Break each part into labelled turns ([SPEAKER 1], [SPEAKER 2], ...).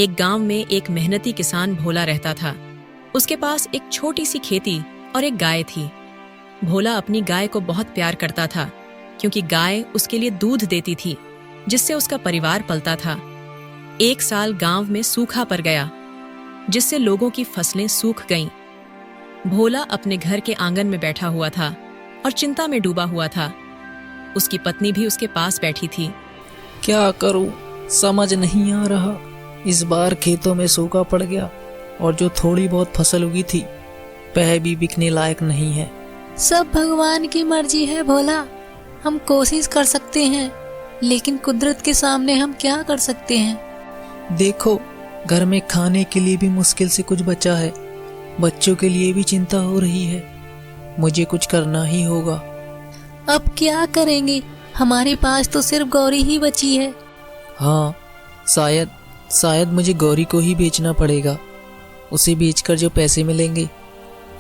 [SPEAKER 1] एक गांव में एक मेहनती किसान भोला रहता था। उसके पास एक छोटी सी खेती और एक गाय थी। भोला अपनी गाय को बहुत प्यार करता था क्योंकि गाय उसके लिए दूध देती थी, जिससे उसका परिवार पलता था। एक साल गांव में सूखा पड़ गया, जिससे लोगों की फसलें सूख गईं। भोला अपने घर के आंगन में बैठा हुआ था और चिंता में डूबा हुआ था। उसकी पत्नी भी उसके पास बैठी थी।
[SPEAKER 2] क्या करूं, समझ नहीं आ रहा। इस बार खेतों में सूखा पड़ गया और जो थोड़ी बहुत फसल उगी थी वह भी बिकने लायक नहीं है।
[SPEAKER 3] सब भगवान की मर्जी है भोला। हम कोशिश कर सकते हैं, लेकिन कुदरत के सामने हम क्या कर सकते हैं।
[SPEAKER 2] देखो, घर में खाने के लिए भी मुश्किल से कुछ बचा है। बच्चों के लिए भी चिंता हो रही है। मुझे कुछ करना ही होगा।
[SPEAKER 3] अब क्या करेंगे? हमारे पास तो सिर्फ गौरी ही बची है।
[SPEAKER 2] हाँ, शायद मुझे गौरी को ही बेचना पड़ेगा। उसे बेचकर जो पैसे मिलेंगे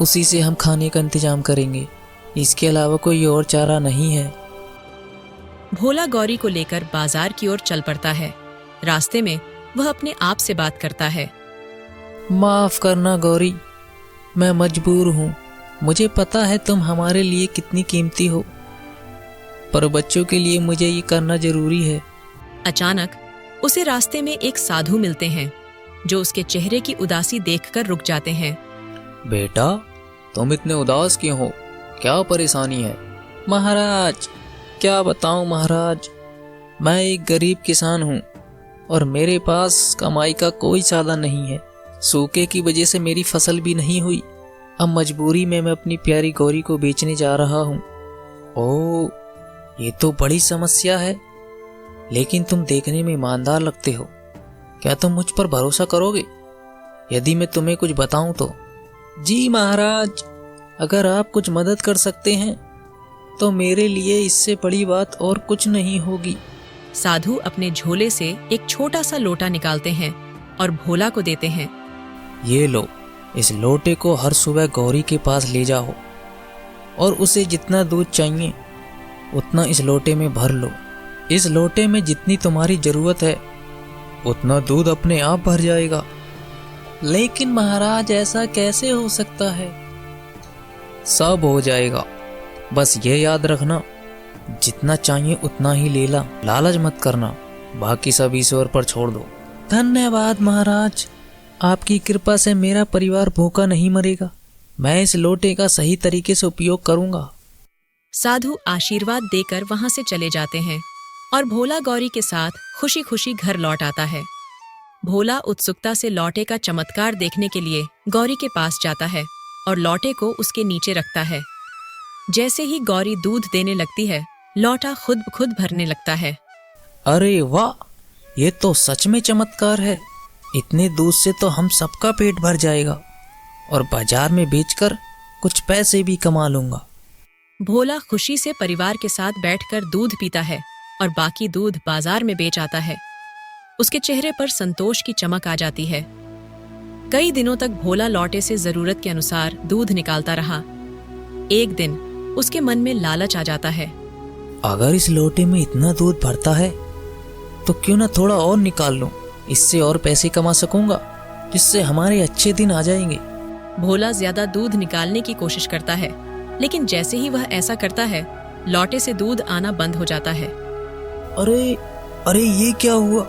[SPEAKER 2] उसी से हम खाने का इंतजाम करेंगे। इसके अलावा कोई और चारा नहीं है।
[SPEAKER 1] भोला गौरी को लेकर बाजार की ओर चल पड़ता है। रास्ते में वह अपने आप से बात करता है।
[SPEAKER 2] माफ करना गौरी, मैं मजबूर हूँ। मुझे पता है तुम हमारे लिए कितनी कीमती हो, पर बच्चों के लिए मुझे ये करना जरूरी है।
[SPEAKER 1] अचानक उसे रास्ते में एक साधु मिलते हैं, जो उसके चेहरे की उदासी देखकर रुक जाते हैं।
[SPEAKER 2] बेटा, तुम इतने उदास क्यों हो? क्या परेशानी है? महाराज, क्या बताऊं महाराज, मैं एक गरीब किसान हूँ और मेरे पास कमाई का कोई साधन नहीं है। सूखे की वजह से मेरी फसल भी नहीं हुई। अब मजबूरी में मैं अपनी प्यारी गौरी को बेचने जा रहा हूँ। ओह, ये तो बड़ी समस्या है। लेकिन तुम देखने में ईमानदार लगते हो। क्या तुम मुझ पर भरोसा करोगे यदि मैं तुम्हें कुछ बताऊं तो? जी महाराज, अगर आप कुछ मदद कर सकते हैं तो मेरे लिए इससे बड़ी बात और कुछ नहीं होगी।
[SPEAKER 1] साधु अपने झोले से एक छोटा सा लोटा निकालते हैं और भोला को देते हैं।
[SPEAKER 2] ये लो, इस लोटे को हर सुबह गौरी के पास ले जाओ और उसे जितना दूध चाहिए उतना इस लोटे में भर लो। इस लोटे में जितनी तुम्हारी जरूरत है उतना दूध अपने आप भर जाएगा। लेकिन महाराज, ऐसा कैसे हो सकता है? सब हो जाएगा, बस ये याद रखना, जितना चाहिए उतना ही लेला, लालच मत करना। बाकी सब ईश्वर पर छोड़ दो। धन्यवाद महाराज, आपकी कृपा से मेरा परिवार भूखा नहीं मरेगा। मैं इस लोटे का सही तरीके से उपयोग करूंगा।
[SPEAKER 1] साधु आशीर्वाद देकर वहां से चले जाते हैं और भोला गौरी के साथ खुशी खुशी घर लौट आता है। भोला उत्सुकता से लौटे का चमत्कार देखने के लिए गौरी के पास जाता है और लौटे को उसके नीचे रखता है। जैसे ही गौरी दूध देने लगती है, लौटा खुद भरने लगता है।
[SPEAKER 2] अरे वाह, ये तो सच में चमत्कार है। इतने दूध से तो हम सबका पेट भर जाएगा और बाजार में बेचकर कुछ पैसे भी कमा लूंगा।
[SPEAKER 1] भोला खुशी से परिवार के साथ बैठकर दूध पीता है और बाकी दूध बाजार में बेच आता है। उसके चेहरे पर संतोष की चमक आ जाती है। कई दिनों तक भोला लौटे से जरूरत के अनुसार दूध निकालता रहा। एक दिन उसके मन में लालच आ जाता है।
[SPEAKER 2] अगर इस लोटे में इतना दूध भरता है तो क्यों ना थोड़ा और निकाल लूं, इससे और पैसे कमा सकूंगा, जिससे हमारे अच्छे दिन आ जाएंगे।
[SPEAKER 1] भोला ज्यादा दूध निकालने की कोशिश करता है, लेकिन जैसे ही वह ऐसा करता है, लौटे से दूध आना बंद हो जाता है।
[SPEAKER 2] अरे ये क्या हुआ?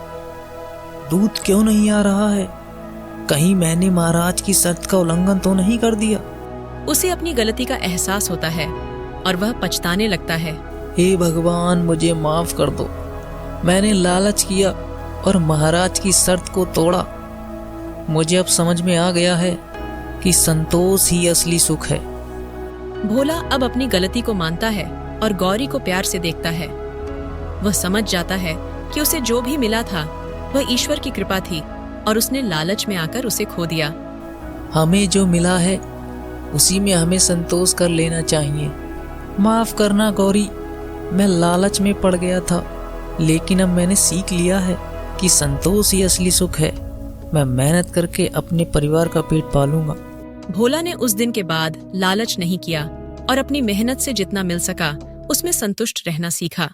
[SPEAKER 2] दूध क्यों नहीं आ रहा है? कहीं मैंने महाराज की शर्त का उल्लंघन तो नहीं कर दिया?
[SPEAKER 1] उसे अपनी गलती का एहसास होता है और वह पछताने लगता है।
[SPEAKER 2] हे भगवान, मुझे माफ कर दो। मैंने लालच किया और महाराज की शर्त को तोड़ा। मुझे अब समझ में आ गया है कि संतोष ही असली सुख है।
[SPEAKER 1] भोला अब अपनी गलती को मानता है और गौरी को प्यार से देखता है। वह समझ जाता है कि उसे जो भी मिला था वह ईश्वर की कृपा थी और उसने लालच में आकर उसे खो दिया।
[SPEAKER 2] हमें जो मिला है उसी में हमें संतोष कर लेना चाहिए। माफ करना गौरी, मैं लालच में पड़ गया था, लेकिन अब मैंने सीख लिया है कि संतोष ही असली सुख है। मैं मेहनत करके अपने परिवार का पेट पालूंगा।
[SPEAKER 1] भोला ने उस दिन के बाद लालच नहीं किया और अपनी मेहनत से जितना मिल सका उसमें संतुष्ट रहना सीखा।